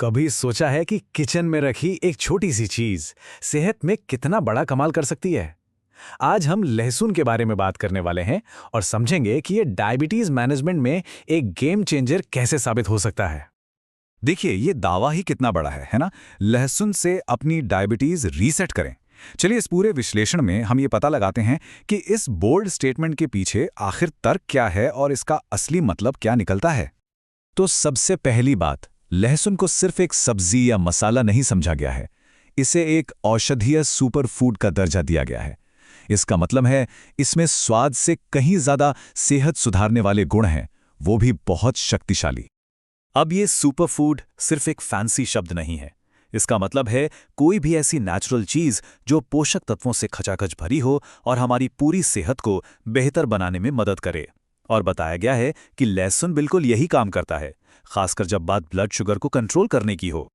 कभी सोचा है कि किचन में रखी एक छोटी सी चीज सेहत में कितना बड़ा कमाल कर सकती है? आज हम लहसुन के बारे में बात करने वाले हैं और समझेंगे कि ये डायबिटीज मैनेजमेंट में एक गेम चेंजर कैसे साबित हो सकता है। देखिए, ये दावा ही कितना बड़ा है ना? लहसुन से अपनी डायबिटीज रीसेट करें। चलिए, इस पूरे विश्लेषण में हम ये पता लगाते हैं कि इस बोल्ड स्टेटमेंट के पीछे आखिर तर्क क्या है और इसका असली मतलब क्या निकलता है। तो सबसे पहली बात, लहसुन को सिर्फ एक सब्जी या मसाला नहीं समझा गया है, इसे एक औषधीय सुपर फूड का दर्जा दिया गया है। इसका मतलब है इसमें स्वाद से कहीं ज्यादा सेहत सुधारने वाले गुण हैं, वो भी बहुत शक्तिशाली। अब ये सुपर फूड सिर्फ एक फैंसी शब्द नहीं है। इसका मतलब है कोई भी ऐसी नेचुरल चीज जो पोषक तत्वों से खचाखच भरी हो और हमारी पूरी सेहत को बेहतर बनाने में मदद करे। और बताया गया है कि लहसुन बिल्कुल यही काम करता है, खासकर जब बात ब्लड शुगर को कंट्रोल करने की हो।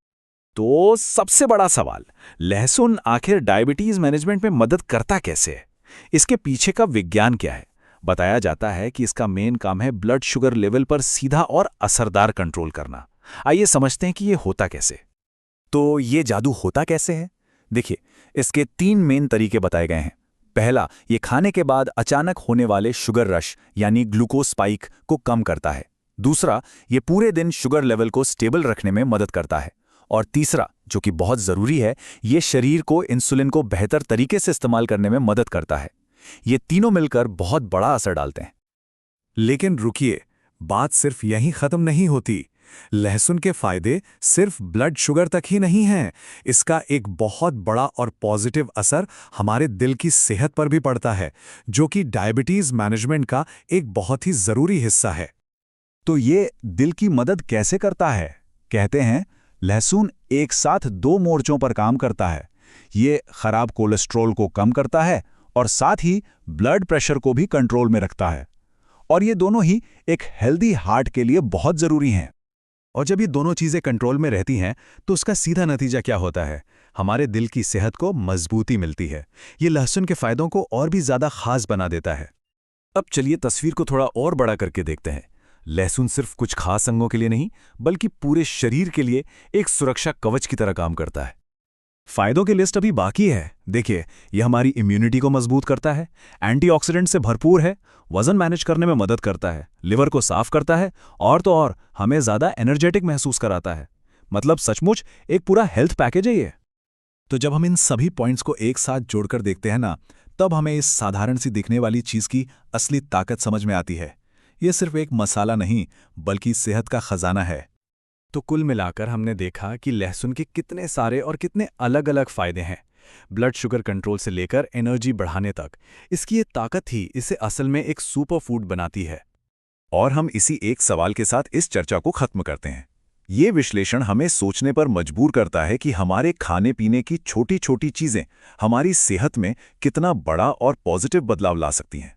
तो सबसे बड़ा सवाल, लहसुन आखिर डायबिटीज मैनेजमेंट में मदद करता कैसे है? इसके पीछे का विज्ञान क्या है? बताया जाता है कि इसका मेन काम है ब्लड शुगर लेवल पर सीधा और असरदार कंट्रोल करना। आइए समझते हैं कि ये होता कैसे। तो ये जादू होता कैसे है? देखिए, इसके 3 मेन तरीके बताए गए हैं। पहला, ये खाने के बाद अचानक होने वाले शुगर रश यानी ग्लूकोज स्पाइक को कम करता है। दूसरा, ये पूरे दिन शुगर लेवल को स्टेबल रखने में मदद करता है। और तीसरा, जो कि बहुत जरूरी है, ये शरीर को इंसुलिन को बेहतर तरीके से इस्तेमाल करने में मदद करता है। ये तीनों मिलकर बहुत बड़ा असर डालते हैं। लेकिन रुकिए, बात सिर्फ यहीं खत्म नहीं होती। लहसुन के फायदे सिर्फ ब्लड शुगर तक ही नहीं हैं, इसका एक बहुत बड़ा और पॉजिटिव असर हमारे दिल की सेहत पर भी पड़ता है, जो कि डायबिटीज मैनेजमेंट का एक बहुत ही जरूरी हिस्सा है। तो ये दिल की मदद कैसे करता है? कहते हैं लहसुन एक साथ 2 मोर्चों पर काम करता है। ये खराब कोलेस्ट्रॉल को कम करता है और साथ ही ब्लड प्रेशर को भी कंट्रोल में रखता है। और ये दोनों ही एक हेल्दी हार्ट के लिए बहुत जरूरी हैं। और जब ये दोनों चीजें कंट्रोल में रहती हैं तो उसका सीधा नतीजा क्या होता है? हमारे दिल की सेहत को मजबूती मिलती है। ये लहसुन के फायदों को और भी ज्यादा खास बना देता है। अब चलिए तस्वीर को थोड़ा और बड़ा करके देखते हैं। लहसुन सिर्फ कुछ खास अंगों के लिए नहीं, बल्कि पूरे शरीर के लिए एक सुरक्षा कवच की तरह काम करता है। फायदों की लिस्ट अभी बाकी है। देखिए, यह हमारी इम्यूनिटी को मजबूत करता है, एंटीऑक्सीडेंट से भरपूर है, वजन मैनेज करने में मदद करता है, लिवर को साफ करता है और तो और हमें ज्यादा एनर्जेटिक महसूस कराता है। मतलब सचमुच एक पूरा हेल्थ पैकेज है ये। तो जब हम इन सभी पॉइंट्स को एक साथ जोड़कर देखते हैं ना, तब हमें इस साधारण सी दिखने वाली चीज की असली ताकत समझ में आती है। ये सिर्फ एक मसाला नहीं, बल्कि सेहत का खजाना है। तो कुल मिलाकर हमने देखा कि लहसुन के कितने सारे और कितने अलग अलग फायदे हैं। ब्लड शुगर कंट्रोल से लेकर एनर्जी बढ़ाने तक इसकी ये ताकत ही इसे असल में एक सुपर फूड बनाती है। और हम इसी एक सवाल के साथ इस चर्चा को खत्म करते हैं। ये विश्लेषण हमें सोचने पर मजबूर करता है कि हमारे खाने पीने की छोटी छोटी चीजें हमारी सेहत में कितना बड़ा और पॉजिटिव बदलाव ला सकती हैं।